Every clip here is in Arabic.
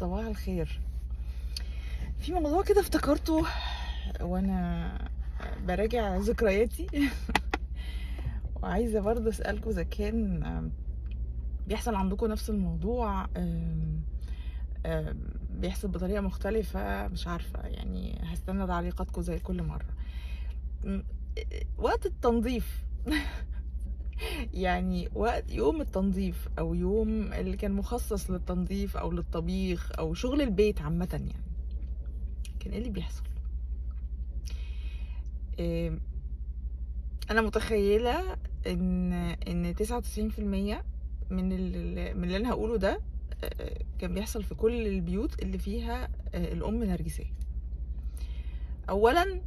صباح الخير. في موضوع كده افتكرته وانا براجع ذكرياتي وعايزه برضه اسالكم اذا كان بيحصل عندكم نفس الموضوع، بيحصل بطريقه مختلفه، مش عارفه يعني. هستنى تعليقاتكم زي كل مره. وقت التنظيف يعني وقت يوم التنظيف او يوم اللي كان مخصص للتنظيف او للطبيخ او شغل البيت عامه، يعني كان ايه اللي بيحصل؟ انا متخيله ان 99% من اللي انا هقوله ده كان بيحصل في كل البيوت اللي فيها الام نرجسيه. اولا،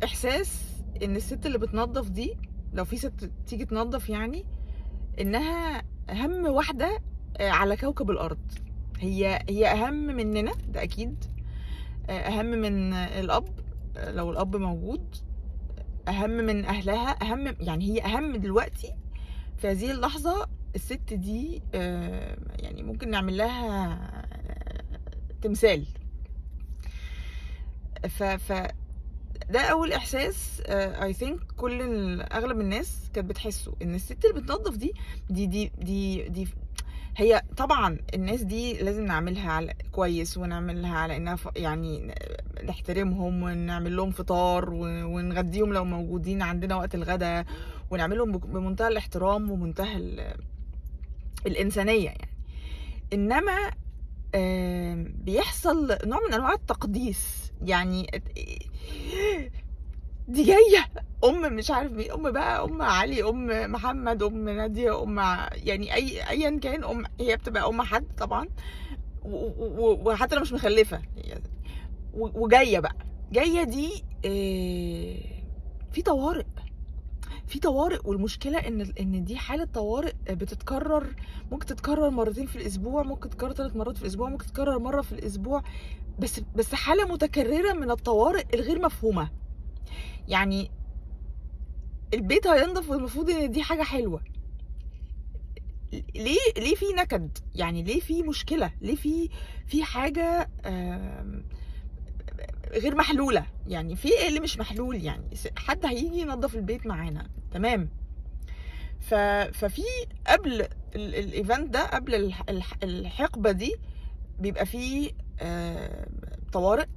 احساس ان الست اللي بتنظف دي، لو في ست تيجي تنظف، يعني انها اهم واحده على كوكب الارض. هي اهم مننا، ده اكيد. اهم من الاب لو الاب موجود، اهم من اهلها، اهم يعني هي اهم دلوقتي في هذه اللحظه. الست دي يعني ممكن نعمل لها تمثال. ف ده اول احساس اي ثينك اغلب الناس كانت بتحسه، ان الست اللي بتنظف دي هي طبعا الناس دي لازم نعملها على كويس، ونعملها على انها يعني نحترمهم ونعمل لهم فطار ونغديهم لو موجودين عندنا وقت الغداء، ونعملهم بمنتهى الاحترام ومنتهى الإنسانية يعني. إنما بيحصل نوع من أنواع التقديس، يعني دي جاية أم مش عارف مين، أم بقى أم علي، أم محمد، أم نادية، أم يعني أيا كان، هي بتبقى أم حد طبعا، وحتى لو مش مخلفة وجاية بقى، جاية دي في طوارئ. والمشكله ان دي حاله طوارئ بتتكرر، ممكن تتكرر مرتين في الاسبوع، ممكن تتكرر 3 مرات في الاسبوع، ممكن تتكرر مره في الاسبوع، بس حاله متكرره من الطوارئ الغير مفهومه. يعني البيت هينضف والمفروض ان دي حاجه حلوه، ليه في نكد؟ يعني ليه في مشكله؟ ليه في حاجه غير محلوله؟ يعني في ايه اللي مش محلول؟ يعني حد هيجي ينظف البيت معانا، تمام، ففي قبل الايفنت ده، قبل الحقبه دي، بيبقى فيه طوارئ.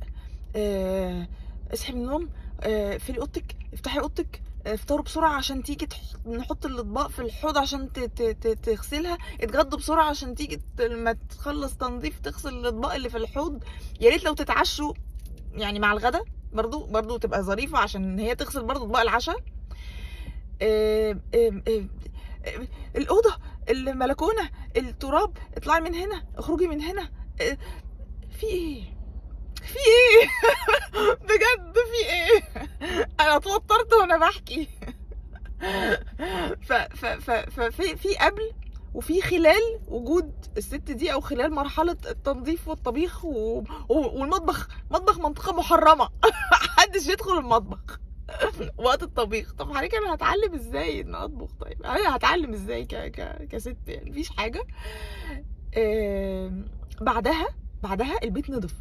اصحي من النوم، اقفلي اوضتك، افتحي اوضتك، افطروا بسرعه عشان تيجي نحط الاطباق في الحوض عشان تغسلها، اتغدوا بسرعه عشان تيجي لما تخلص تنظيف تغسل الاطباق اللي في الحوض. يا ريت لو تتعشوا يعني مع الغدا، برضو تبقى ظريفه عشان هي تغسل برضو اطباق العشاء. الأوضة، الملكونة، التراب، اطلعي من هنا، اخرجي من هنا. في ايه بجد في ايه؟ انا اتوترت وانا بحكي. في قبل وفي خلال وجود الست دي، او خلال مرحلة التنظيف والطبيخ والمطبخ. مطبخ منطقة محرمة محدش يدخل المطبخ وقت الطبيخ. طب حضرتك انا هتعلم ازاي ان اطبخ؟ طيب انا هتعلم ازاي كست؟ يعني مفيش حاجه. بعدها البيت نضف،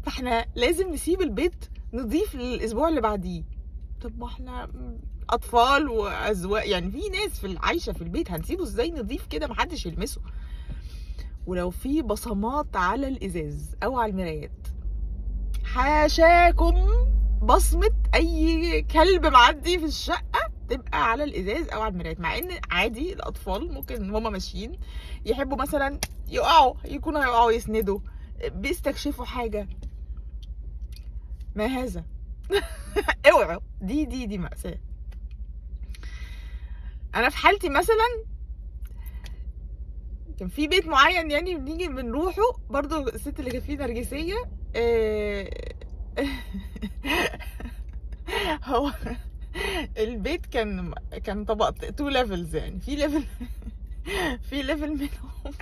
فاحنا لازم نسيب البيت نضيف للاسبوع اللي بعديه. طب ما احنا اطفال وازواج، يعني في ناس عايشه في البيت، هنسيبه ازاي نضيف كده محدش يلمسه؟ ولو في بصمات على الازاز او على المرايات، حاشاكم بصمة اي كلب معدي في الشقة تبقى على الازاز او على المرايات. مع ان عادي الاطفال ممكن هما ماشيين يحبوا مثلا يكونوا هيقعوا يسندوا، بيستكشفوا حاجة. ما هذا؟ اوعوا، دي مأساة. انا في حالتي مثلا كان في بيت معين يعني بنيجي بنروحه، برضو الست اللي كانت فيه نرجسية. هو البيت كان طبق 2 ليفلز، يعني في ليفل منهم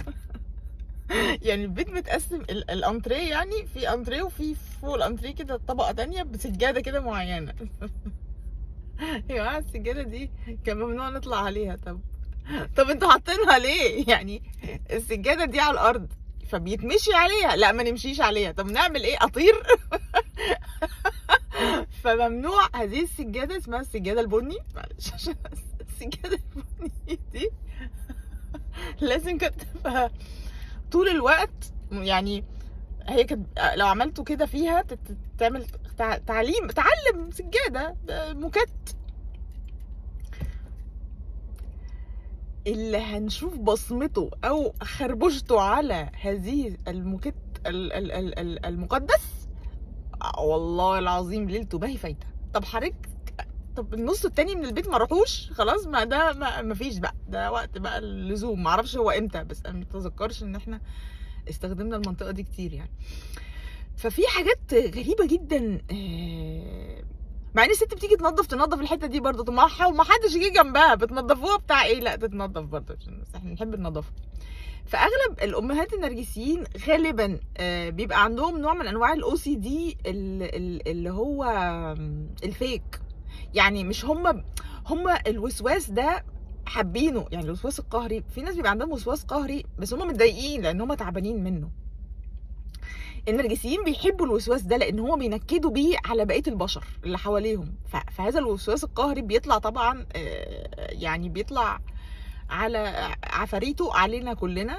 يعني البيت متقسم الانتريه، يعني في انتريه، وفي فوق الانتريه كده طبقه تانية بسجاده كده معينه. يا جماعه السجاده دي كان ممنوع نطلع عليها. طب انتوا حاطينها ليه يعني؟ السجاده دي على الارض فبيتمشي عليها، لا ما نمشيش عليها، طب نعمل ايه؟ اطير؟ فممنوع هذه السجاده، اسمها السجاده البني، معلش عشان السجاده البني دي لازم كانت تبقى طول الوقت، يعني هي كانت لو عملتوا كده فيها تعمل تعلم سجاده موكت. اللي هنشوف بصمته او خربشته على هذه الموكت المقدس، والله العظيم ليلته باهي فايته. طب حضرتك، طب النص التاني من البيت ما راحوش خلاص، ما ده ما فيش بقى، ده وقت بقى اللزوم، ما اعرفش هو امتى، بس انا متذكرش ان احنا استخدمنا المنطقه دي كتير يعني. ففي حاجات غريبه جدا، مع ان الست بتيجي تنظف الحته دي برضه، طب ما حدش يجي جنبها، بتنظفوها بتاع ايه؟ لا تتنظف برضه عشان احنا نحب النظافه. فاغلب الامهات النرجسيين غالبا بيبقى عندهم نوع من انواع الاو سي دي اللي هو الفيك، يعني مش هم الوسواس ده حابينه، يعني الوسواس القهري، في ناس بيبقى عندهم وسواس قهري بس هم متضايقين لان هم تعبانين منه. النرجسيين بيحبوا الوسواس ده لان هو بينكدوا بيه على بقيه البشر اللي حواليهم، فهذا الوسواس القهري بيطلع طبعا يعني بيطلع على عفاريته علينا كلنا،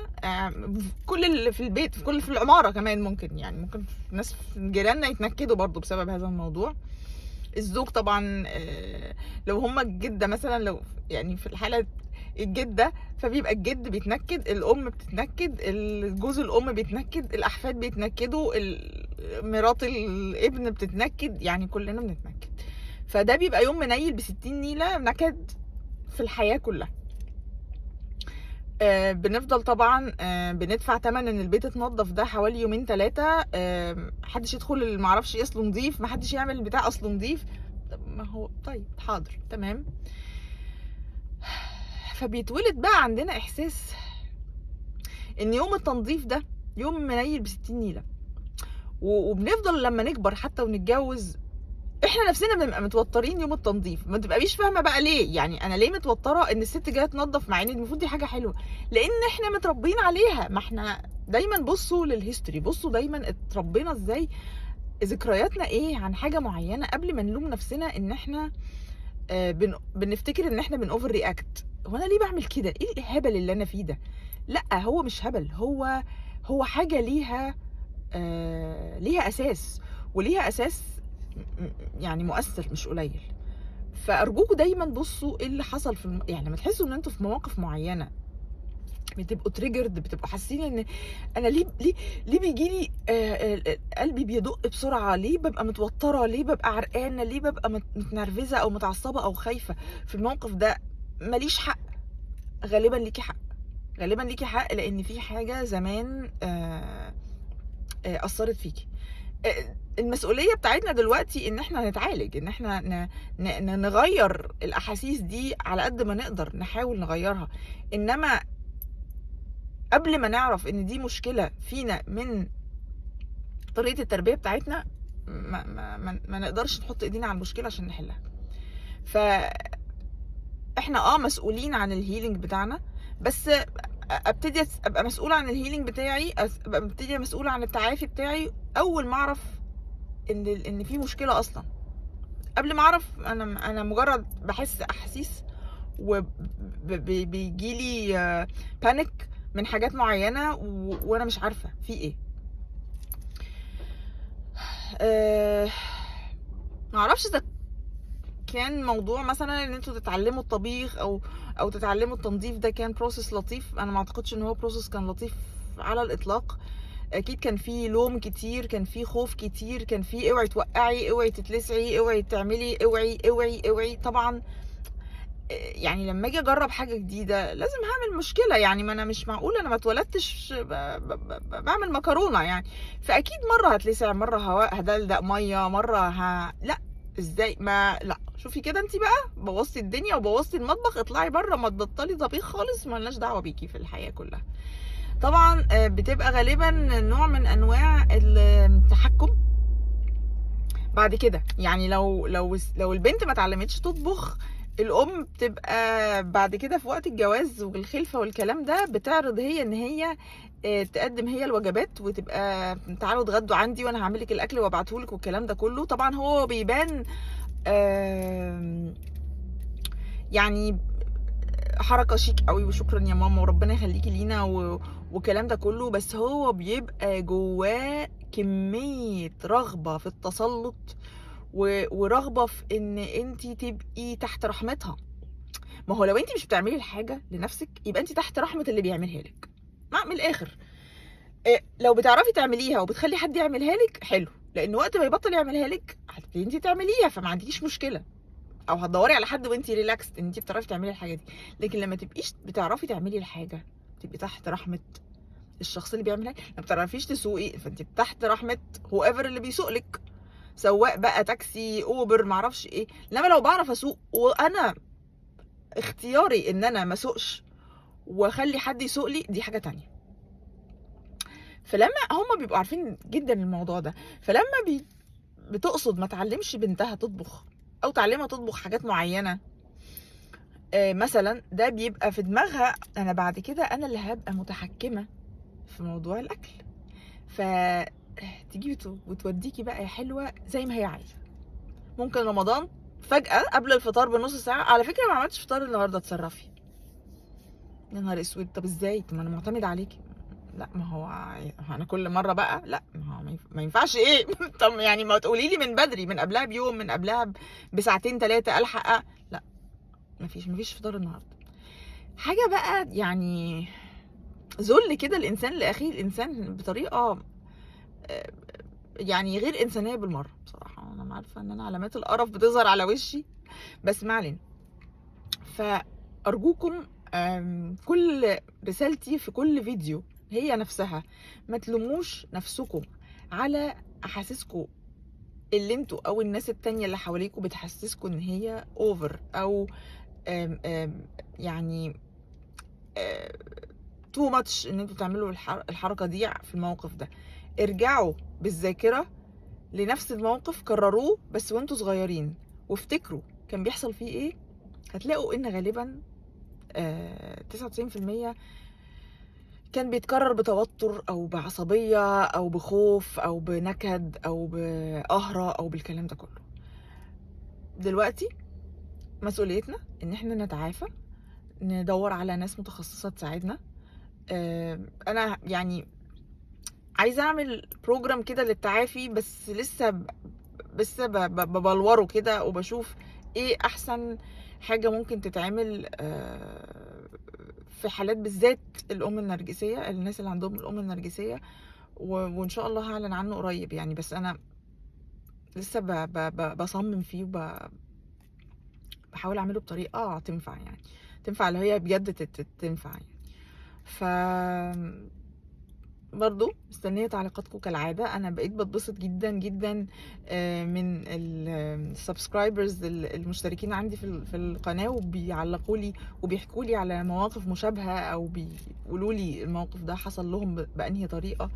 كل اللي في البيت، في العماره كمان، ممكن يعني ممكن ناس جيراننا يتنكدوا برضو بسبب هذا الموضوع. الزوج طبعا لو هما الجده مثلا، لو يعني في الحاله الجده، فبيبقى الجد بيتنكد، الام بتتنكد، جوز الام بيتنكد، الاحفاد بيتنكدوا، مرات الابن بتتنكد، يعني كلنا بنتنكد. فده بيبقى يوم منيل ب60 نيله نكد في الحياه كلها. بنفضل طبعا بندفع تمن ان البيت اتنضف ده حوالي يومين 3، محدش يدخل معرفش اصله نضيف، محدش يعمل البتاع اصله نضيف. ما هو طيب حاضر تمام. فبيتولد بقى عندنا احساس ان يوم التنظيف ده يوم منيل ب60 نيله، وبنفضل لما نكبر حتى ونتجوز احنا نفسنا بنبقى متوترين يوم التنظيف، ما تبقاش فاهمه بقى ليه، يعني انا ليه متوتره ان الست جايه تنظف مع ان المفروض دي حاجه حلوه؟ لان احنا متربيين عليها. ما احنا دايما بصوا للهيستوري، بصوا دايما اتربينا ازاي، ذكرياتنا ايه عن حاجه معينه، قبل ما نلوم نفسنا ان احنا بنفتكر ان احنا اوفر رياكت. هو انا ليه بعمل كده؟ ايه الهبل اللي انا فيه ده؟ لا هو مش هبل، هو حاجه ليها اساس، وليها اساس يعني مؤثر مش قليل. فارجوكوا دايما بصوا ايه اللي حصل في يعني لما تحسوا ان انتوا في مواقف معينه بتبقوا تريجرد، بتبقوا حاسين ان انا ليه بيجي لي قلبي بيدق بسرعه، ليه ببقى متوتره، ليه ببقى عرقانه، ليه ببقى متنرفزه او متعصبه او خايفه في الموقف ده. ماليش حق، غالبا ليكي حق، غالبا ليكي حق، لان في حاجه زمان اثرت فيكي. المسؤوليه بتاعتنا دلوقتي ان احنا نتعالج، ان احنا نغير الاحاسيس دي على قد ما نقدر، نحاول نغيرها. انما قبل ما نعرف ان دي مشكله فينا من طريقه التربيه بتاعتنا، ما نقدرش نحط ايدينا على المشكله عشان نحلها. ف احنا مسؤولين عن الهيلينج بتاعنا، بس ابتدي ابقى مسؤوله عن الهيلينج بتاعي، ابتدي مسؤوله عن التعافي بتاعي اول ما اعرف ان في مشكله اصلا. قبل ما اعرف انا مجرد بحس احاسيس وبيجي لي بانيك من حاجات معينه وانا مش عارفه في ايه. ما اعرفش اذا كان موضوع مثلا ان انتوا تتعلموا الطبيخ او تتعلموا التنظيف ده كان بروسس لطيف. انا ما اعتقدش ان هو بروسس كان لطيف على الاطلاق. اكيد كان فيه لوم كتير، كان فيه خوف كتير، كان فيه اوعي توقعي، اوعي تتلسعي، اوعي تعملي، اوعي. طبعا يعني لما اجي اجرب حاجه جديده لازم هعمل مشكله، يعني ما انا مش معقول انا ما اتولدتش بعمل مكرونه يعني. فاكيد مره هتلسع، مره هدلدق ميه، مره لا ازاي؟ ما لا شوفي كده، انت بقى بوظتي الدنيا وبوظتي المطبخ، اطلعي بره، ما تبطلي طبيخ خالص، مالناش دعوه بيكي في الحياه كلها. طبعا بتبقى غالبا نوع من انواع التحكم بعد كده. يعني لو البنت ما اتعلمتش تطبخ الام بتبقى بعد كده في وقت الجواز والخلفه والكلام ده بتعرض هي ان هي تقدم هي الوجبات، وتبقى تعالوا اتغدوا عندي وانا هعمل لك الاكل وابعته لك والكلام ده كله. طبعا هو بيبان يعني حركه شيك قوي وشكرا يا ماما وربنا يخليكي لينا والكلام ده كله، بس هو بيبقى جواه كميه رغبه في التسلط ورغبه في ان انت تبقي تحت رحمتها. ما هو لو انت مش بتعملي الحاجه لنفسك يبقى انت تحت رحمه اللي بيعملها لك. من الاخر لو بتعرفي تعمليها وبتخلي حد يعملها لك حلو، لان وقت ما يبطل يعملها لك هتبتدي انت تعمليها، فما عندكيش مشكله، او هتدوري على حد وانت ريلاكس ان انت بتعرفي تعملي الحاجه دي. لكن لما تبقيش بتعرفي تعملي الحاجه تبقي تحت رحمه الشخص اللي بيعملها. ما بتعرفيش تسوقي فانت تحت رحمه هو ايفر اللي بيسوق لك، سواق بقى تاكسي اوبر معرفش ايه. انما لو بعرف اسوق وانا اختياري ان انا ما اسوقش واخلي حد يسوق لي، دي حاجه تانية. فلما هم بيبقوا عارفين جدا الموضوع ده، فلما بتقصد ما تعلمش بنتها تطبخ او تعلمها تطبخ حاجات معينه مثلا، ده بيبقى في دماغها انا بعد كده انا اللي هبقى متحكمه في موضوع الاكل، فتيجي وتوديكي بقى يا حلوه زي ما هي عايزه. ممكن رمضان فجاه قبل الفطار بنص ساعه، على فكره ما عملتش فطار النهارده، اتصرفي. يا نهار اسود، طب ازاي؟ طب ما انا معتمد عليكي. لا ما هو انا كل مره بقى لا ما هو ما ينفعش ايه طب يعني ما تقولي لي من بدري، من قبلها بيوم، من قبلها بساعتين 3 الحق. لا مفيش فطار النهارده. حاجه بقى يعني ذل كده الانسان لاخيه الانسان بطريقه يعني غير انسانيه بالمره. بصراحه انا عارفه ان انا علامات القرف بتظهر على وشي، بس ما علينا. فارجوكم كل رسالتي في كل فيديو هي نفسها، ما تلوموش نفسكم على احاسيسكم اللي انتوا او الناس التانية اللي حواليكم بتحسسكم ان هي اوفر او يعني تو ماتش ان انتوا تعملوا الحركة دي في الموقف ده. ارجعوا بالذاكرة لنفس الموقف، كرروه بس وانتوا صغيرين وافتكروا كان بيحصل فيه ايه. هتلاقوا ان غالبا 99% كان بيتكرر بتوتر او بعصبية او بخوف او بنكد او بقهرة او بالكلام ده كله. دلوقتي مسؤوليتنا ان احنا نتعافى، ندور على ناس متخصصة تساعدنا. انا يعني عايزة اعمل بروجرام كده للتعافي، بس لسه ببلوره كده وبشوف ايه احسن حاجة ممكن تتعمل في حالات بالذات الام النرجسيه، الناس اللي عندهم الام النرجسيه، وان شاء الله هعلن عنه قريب يعني. بس انا لسه بصمم فيه بحاول اعمله بطريقه تنفع يعني، تنفع اللي هي بجد تنفع يعني. ف برضو مستنيه تعليقاتكم كالعاده. انا بقيت بتبسط جدا جدا من السبسكرايبرز المشتركين عندي في القناه، وبيعلقوا لي وبيحكوا لي على مواقف مشابهه او بيقولوا لي الموقف ده حصل لهم بانهي طريقه.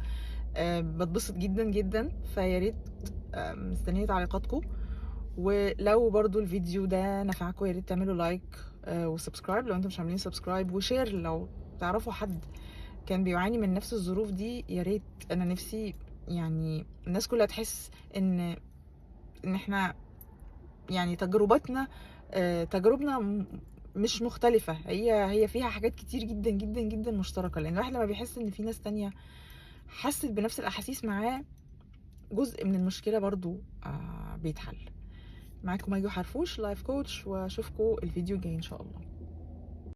بتبسط جدا جدا. فيا ريت مستنيه تعليقاتكم، ولو برضو الفيديو ده نفعكم يا ريت تعملوا لايك وسبسكرايب لو انتم مش عاملين سبسكرايب، وشير لو تعرفوا حد كان بيعاني من نفس الظروف دي. يا ريت، انا نفسي يعني الناس كلها تحس ان احنا يعني تجربتنا تجربنا مش مختلفة، هي فيها حاجات كتير جدا جدا جدا مشتركة. لان الواحد لما بيحس ان في ناس تانية حست بنفس الاحاسيس معاه، جزء من المشكلة برضو بيتحل. معاكم ماجو حرفوش لايف كوتش، واشوفكم الفيديو الجاي ان شاء الله.